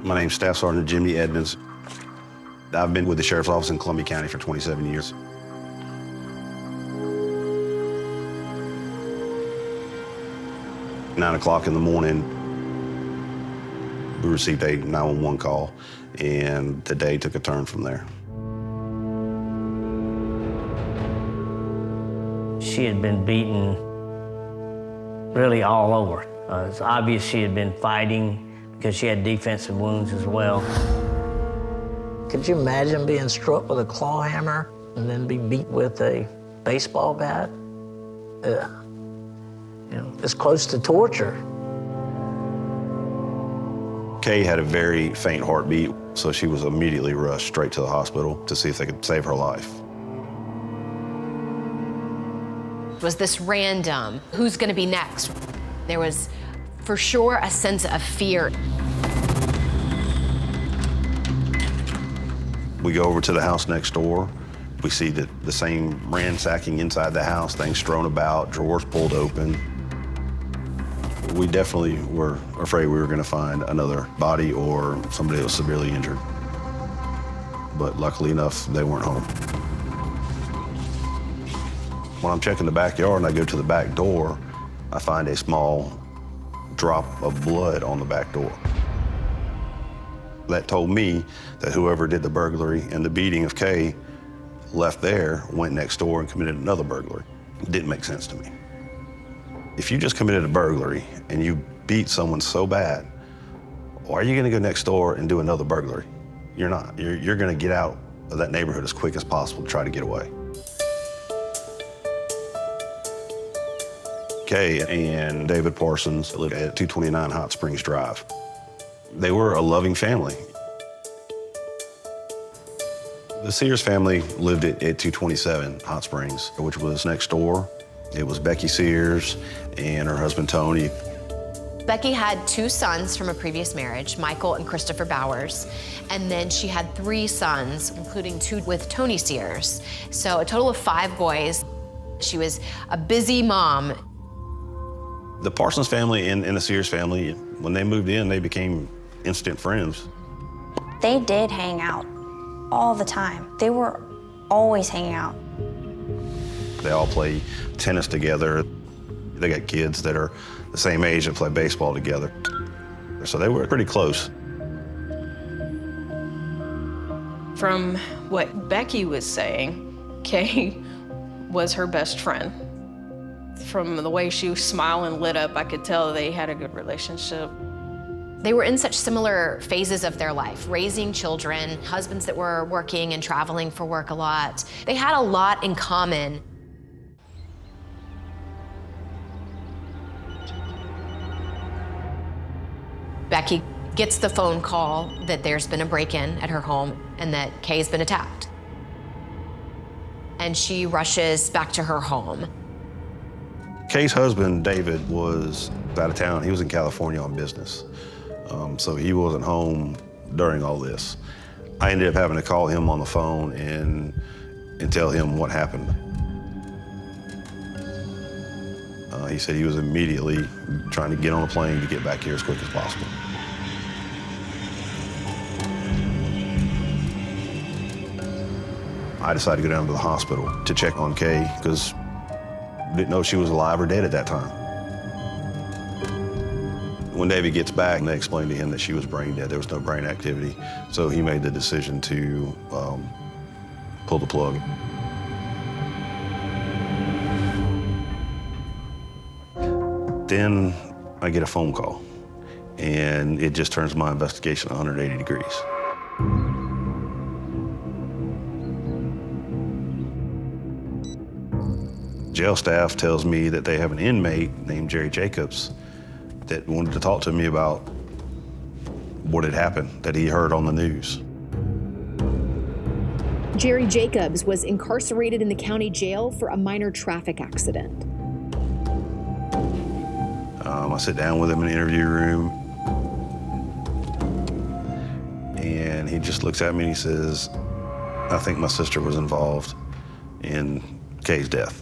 My name's Staff Sergeant Jimmy Edmonds. I've been with the Sheriff's Office in Columbia County for 27 years. Nine o'clock in the morning, we received a 911 call, and the day took a turn from there. She had been beaten really all over. It's obvious she had been fighting because she had defensive wounds as well. Could you imagine being struck with a claw hammer and then be beat with a baseball bat? You know, it's close to torture. Kay had a very faint heartbeat, so she was immediately rushed straight to the hospital to see if they could save her life. Was this random? Who's gonna be next? There was, for sure, a sense of fear. We go over to the house next door. We see that the same ransacking inside the house, things strewn about, drawers pulled open. We definitely were afraid we were gonna find another body or somebody that was severely injured. But luckily enough, they weren't home. When I'm checking the backyard and I go to the back door, I find a small drop of blood on the back door. That told me that whoever did the burglary and the beating of Kay left there, went next door and committed another burglary. It didn't make sense to me. If you just committed a burglary and you beat someone so bad, why are you gonna go next door and do another burglary? You're not. You're gonna get out of that neighborhood as quick as possible to try to get away. Kay and David Parsons lived at 229 Hot Springs Drive. They were a loving family. The Sears family lived at 227 Hot Springs, which was next door. It was Becky Sears and her husband, Tony. Becky had 2 sons from a previous marriage, Michael and Christopher Bowers. And then she had 3 sons, including 2 with Tony Sears. So a total of 5 boys. She was a busy mom. The Parsons family and the Sears family, when they moved in, they became instant friends. They did hang out all the time. They were always hanging out. They all play tennis together. They got kids that are the same age that play baseball together. So they were pretty close. From what Becky was saying, Kay was her best friend. From the way she was smiling, lit up, I could tell they had a good relationship. They were in such similar phases of their life, raising children, husbands that were working and traveling for work a lot. They had a lot in common. Becky gets the phone call that there's been a break-in at her home and that Kay's been attacked. And she rushes back to her home. Kay's husband, David, was out of town. He was in California on business. So he wasn't home during all this. I ended up having to call him on the phone and tell him what happened. He said he was immediately trying to get on a plane to get back here as quick as possible. I decided to go down to the hospital to check on Kay because I didn't know if she was alive or dead at that time. When David gets back, they explained to him that she was brain dead. There was no brain activity. So he made the decision to pull the plug. Then I get a phone call, and it just turns my investigation 180 degrees. Jail staff tells me that they have an inmate named Jerry Jacobs that wanted to talk to me about what had happened, that he heard on the news. Jerry Jacobs was incarcerated in the county jail for a minor traffic accident. I sit down with him in the interview room, and he just looks at me and he says, "I think my sister was involved in Kay's death."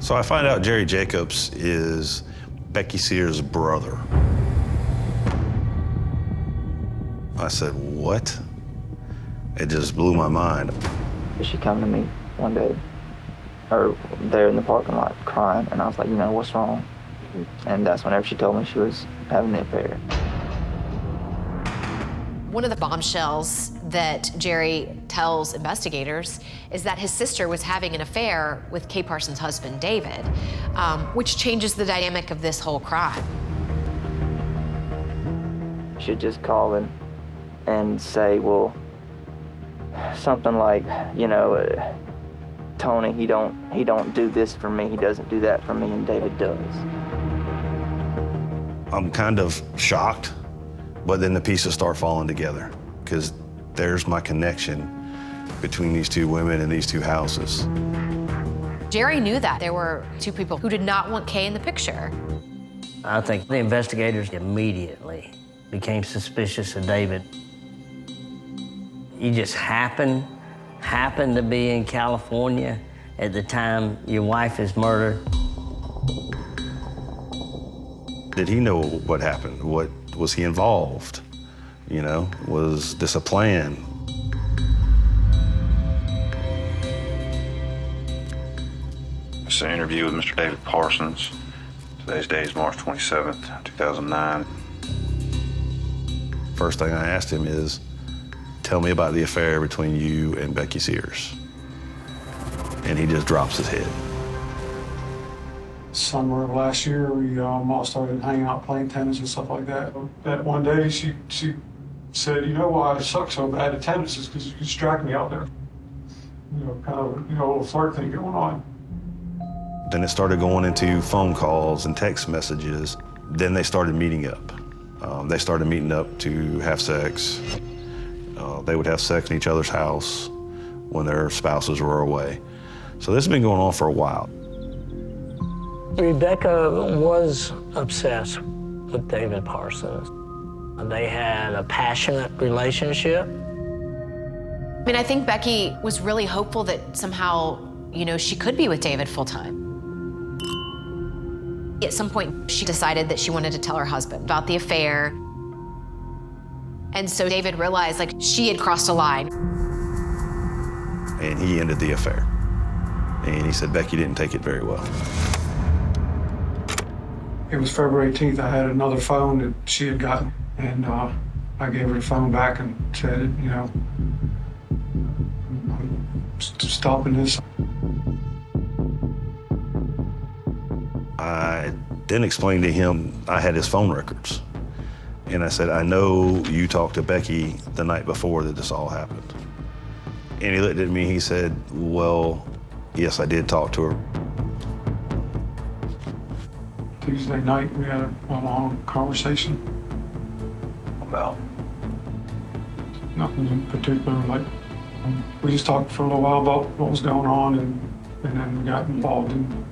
So I find out Jerry Jacobs is Becky Sears' brother. I said, what? It just blew my mind. She come to me one day, or there in the parking lot crying, and I was like, you know, what's wrong? And that's whenever she told me she was having the affair. One of the bombshells that Jerry tells investigators is that his sister was having an affair with Kay Parsons' husband, David, which changes the dynamic of this whole crime. She'd just call and say, well, something like, you know, Tony, he don't do this for me, he doesn't do that for me, and David does. I'm kind of shocked, but then the pieces start falling together, because there's my connection between these two women and these two houses. Jerry knew that there were two people who did not want Kay in the picture. I think the investigators immediately became suspicious of David. You just happened to be in California at the time your wife is murdered. Did he know what happened? Was he involved? You know, was this a plan? It's an interview with Mr. David Parsons. Today's date is March 27th, 2009. First thing I asked him is, tell me about the affair between you and Becky Sears. And he just drops his head. Summer of last year, we all started hanging out, playing tennis and stuff like that. That one day, she said, you know why I suck so bad at tennis is because you distract me out there. You know, kind of, you know, a little flirt thing going on. Then it started going into phone calls and text messages. Then they started meeting up. They started meeting up to have sex. They would have sex in each other's house when their spouses were away. So this has been going on for a while. Rebecca was obsessed with David Parsons. They had a passionate relationship. I mean, I think Becky was really hopeful that somehow, you know, she could be with David full time. At some point, she decided that she wanted to tell her husband about the affair. And so David realized, like, she had crossed a line. And he ended the affair. And he said Becky didn't take it very well. It was February 18th. I had another phone that she had gotten, and I gave her the phone back and said, you know, I'm stopping this. I then explained to him I had his phone records. And I said, I know you talked to Becky the night before that this all happened. And he looked at me, he said, well, yes, I did talk to her. Tuesday night, we had a long conversation. About? Nothing in particular, like, we just talked for a little while about what was going on, and then we got involved in,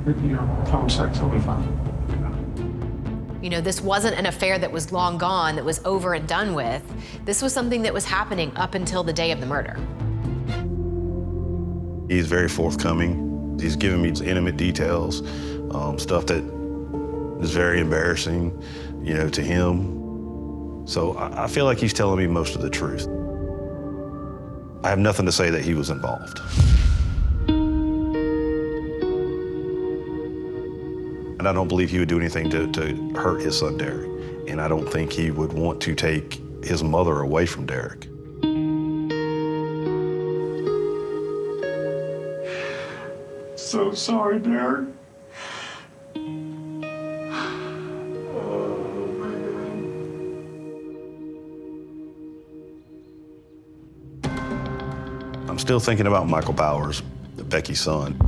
you know, phone sex over the phone. You know, this wasn't an affair that was long gone, that was over and done with. This was something that was happening up until the day of the murder. He's very forthcoming. He's giving me intimate details, stuff that is very embarrassing, you know, to him. So I feel like he's telling me most of the truth. I have nothing to say that he was involved. And I don't believe he would do anything to hurt his son, Derek. And I don't think he would want to take his mother away from Derek. So sorry, Derek. I'm still thinking about Michael Bowers, Becky's son.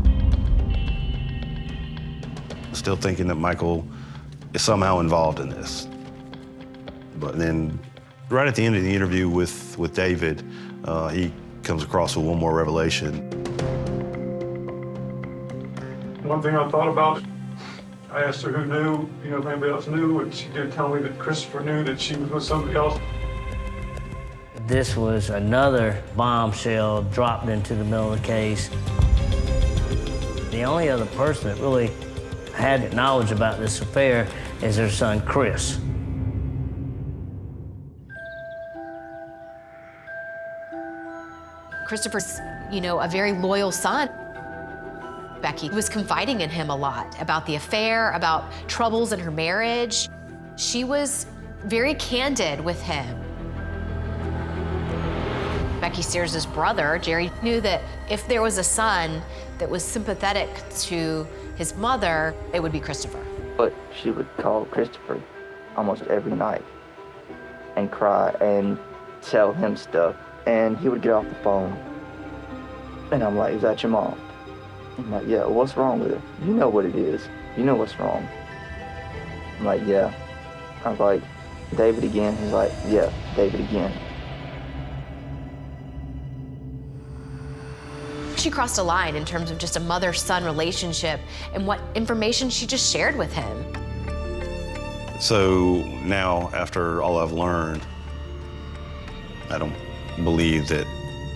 Still thinking that Michael is somehow involved in this. But then right at the end of the interview with David, he comes across with one more revelation. One thing I thought about, I asked her who knew, you know, if anybody else knew, and she did tell me that Christopher knew that she was with somebody else. This was another bombshell dropped into the middle of the case. The only other person that really had knowledge about this affair is her son, Chris. Christopher's, a very loyal son. Becky was confiding in him a lot about the affair, about troubles in her marriage. She was very candid with him. Becky Sears' brother, Jerry, knew that if there was a son that was sympathetic to his mother, it would be Christopher. But she would call Christopher almost every night and cry and tell him stuff. And he would get off the phone. And I'm like, is that your mom? I'm like, yeah, what's wrong with her? You know what it is. You know what's wrong. I'm like, yeah. I was like, David again? He's like, yeah, David again. She crossed a line in terms of just a mother-son relationship and what information she just shared with him. So now, after all I've learned, I don't believe that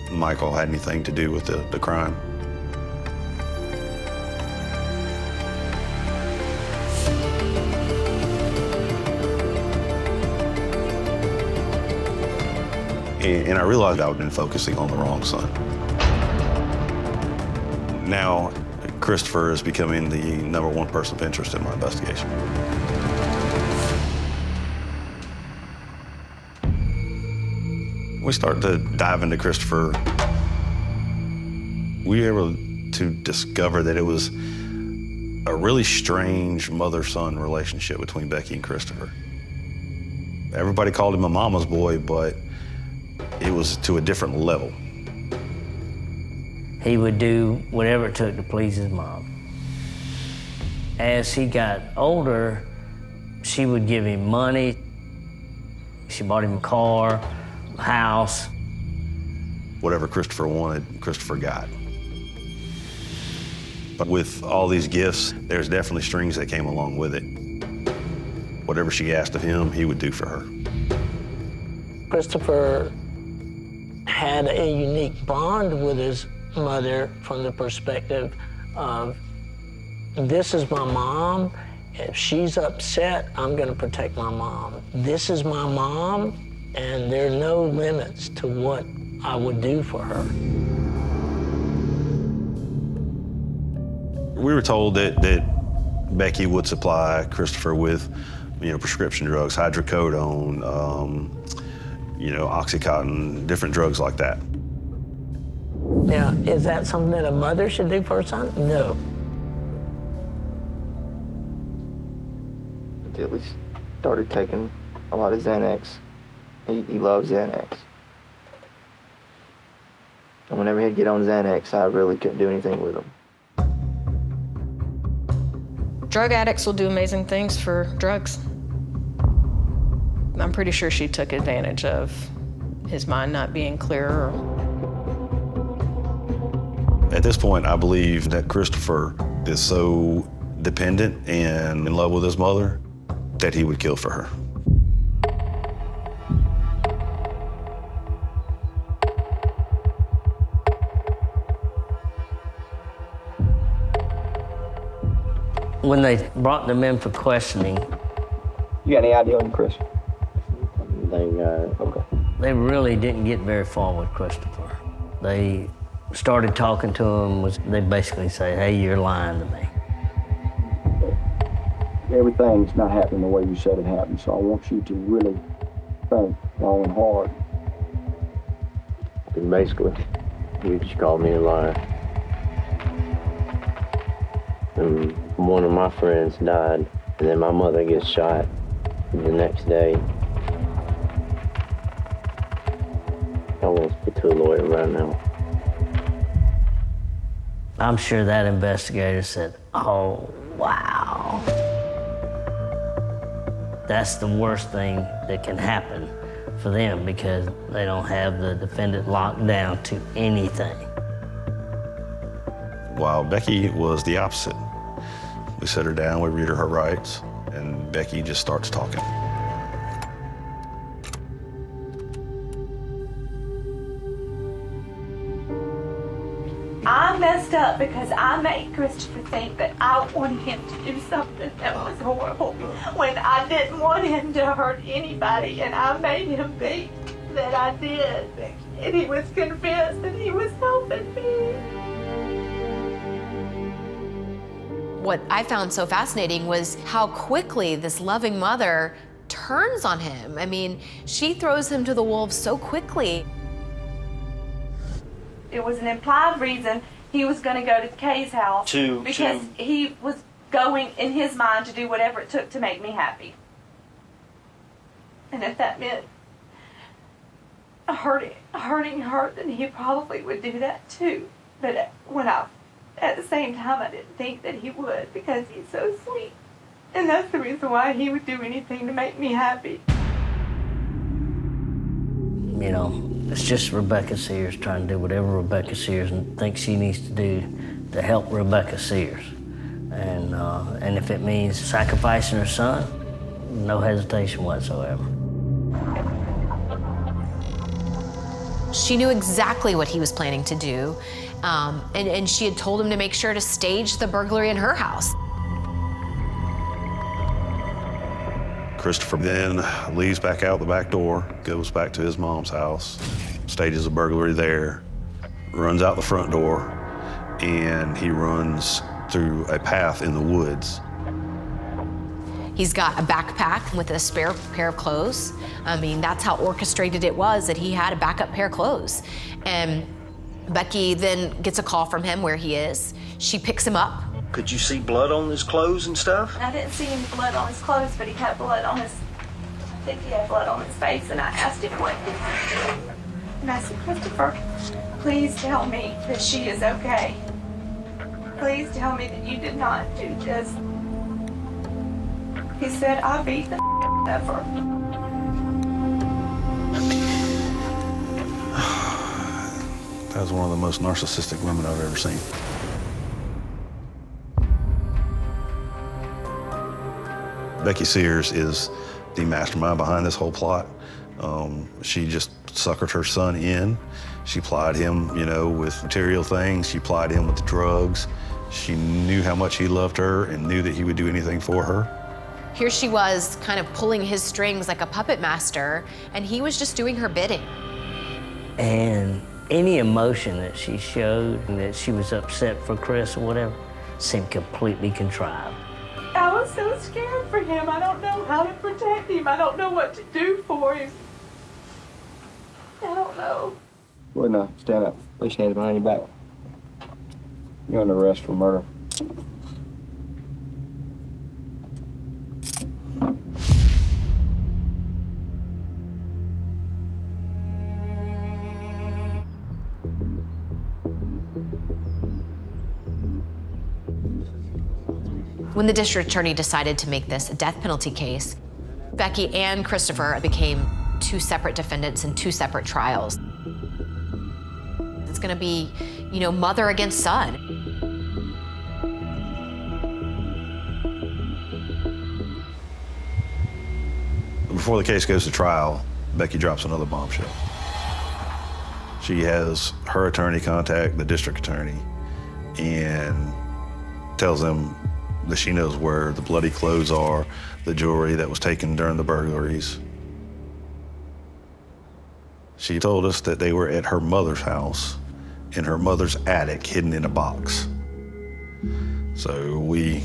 Michael had anything to do with the crime. And I realized I'd been focusing on the wrong son. Now, Christopher is becoming the #1 person of interest in my investigation. We started to dive into Christopher. We were able to discover that it was a really strange mother-son relationship between Becky and Christopher. Everybody called him a mama's boy, but it was to a different level. He would do whatever it took to please his mom. As he got older, she would give him money. She bought him a car, a house. Whatever Christopher wanted, Christopher got. But with all these gifts, there's definitely strings that came along with it. Whatever she asked of him, he would do for her. Christopher had a unique bond with his mother from the perspective of, this is my mom. If she's upset, I'm going to protect my mom. This is my mom, and there are no limits to what I would do for her. We were told that Becky would supply Christopher with, prescription drugs, hydrocodone, Oxycontin, different drugs like that. Now, is that something that a mother should do for her son? No. Until we started taking a lot of Xanax. He loves Xanax. And whenever he'd get on Xanax, I really couldn't do anything with him. Drug addicts will do amazing things for drugs. I'm pretty sure she took advantage of his mind not being clear. At this point, I believe that Christopher is so dependent and in love with his mother that he would kill for her. When they brought them in for questioning, You got any idea on Chris? okay. They really didn't get very far with Christopher. They started talking to him, they basically say, hey, you're lying to me. Everything's not happening the way you said it happened, so I want you to really think long and hard. And basically, he just called me a liar. And one of my friends died, and then my mother gets shot the next day. I want to speak to a lawyer right now. I'm sure that investigator said, oh, wow. That's the worst thing that can happen for them because they don't have the defendant locked down to anything. While Becky was the opposite. We sit her down, we read her rights, and Becky just starts talking. I messed up because I made Christopher think that I wanted him to do something that was horrible when I didn't want him to hurt anybody, and I made him think that I did. and he was convinced that he was helping me. What I found so fascinating was how quickly this loving mother turns on him. I mean, she throws him to the wolves so quickly. It was an implied reason he was going to go to Kay's house because he was going, in his mind, to do whatever it took to make me happy. And if that meant hurting her, then he probably would do that too. But at the same time, I didn't think that he would, because he's so sweet. And that's the reason why he would do anything to make me happy. You know, it's just Rebecca Sears trying to do whatever Rebecca Sears thinks she needs to do to help Rebecca Sears. And if it means sacrificing her son, no hesitation whatsoever. She knew exactly what he was planning to do, and she had told him to make sure to stage the burglary in her house. Christopher then leaves back out the back door, goes back to his mom's house, stages a burglary there, runs out the front door, and he runs through a path in the woods. He's got a backpack with a spare pair of clothes. I mean, that's how orchestrated it was, that he had a backup pair of clothes. And Becky then gets a call from him where he is. She picks him up. Could you see blood on his clothes and stuff? I didn't see any blood on his clothes, but he had blood on his, I think he had blood on his face, and I asked him what he was doing. And I said, Christopher, please tell me that she is okay. Please tell me that you did not do this. He said, I beat the out of her. That was one of the most narcissistic women I've ever seen. Becky Sears is the mastermind behind this whole plot. She just suckered her son in. She plied him, you know, with material things. She plied him with the drugs. She knew how much he loved her and knew that he would do anything for her. Here she was, kind of pulling his strings like a puppet master, and he was just doing her bidding. And any emotion that she showed, that she was upset for Chris or whatever, seemed completely contrived. I was so scared for him. I don't know how to protect him. I don't know what to do for him. I don't know. Go ahead now, stand up. Place your hands behind your back. You're under arrest for murder. When the district attorney decided to make this a death penalty case, Becky and Christopher became two separate defendants in two separate trials. It's gonna be, you know, mother against son. Before the case goes to trial, Becky drops another bombshell. She has her attorney contact the district attorney and tells him that she knows where the bloody clothes are, the jewelry that was taken during the burglaries. She told us that they were at her mother's house, in her mother's attic, hidden in a box. So we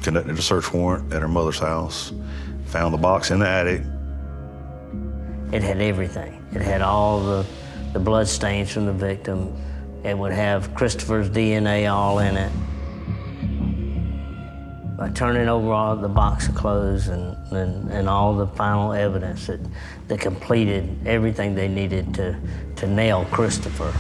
conducted a search warrant at her mother's house, found the box in the attic. It had everything. It had all the blood stains from the victim. It would have Christopher's DNA all in it. By turning over all the box of clothes and all the final evidence that completed everything they needed to nail Christopher.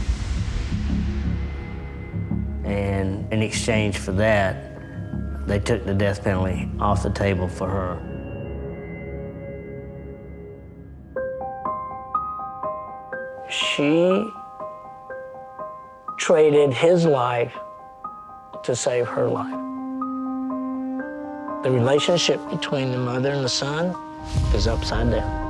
And in exchange for that, they took the death penalty off the table for her. She traded his life to save her life. The relationship between the mother and the son is upside down.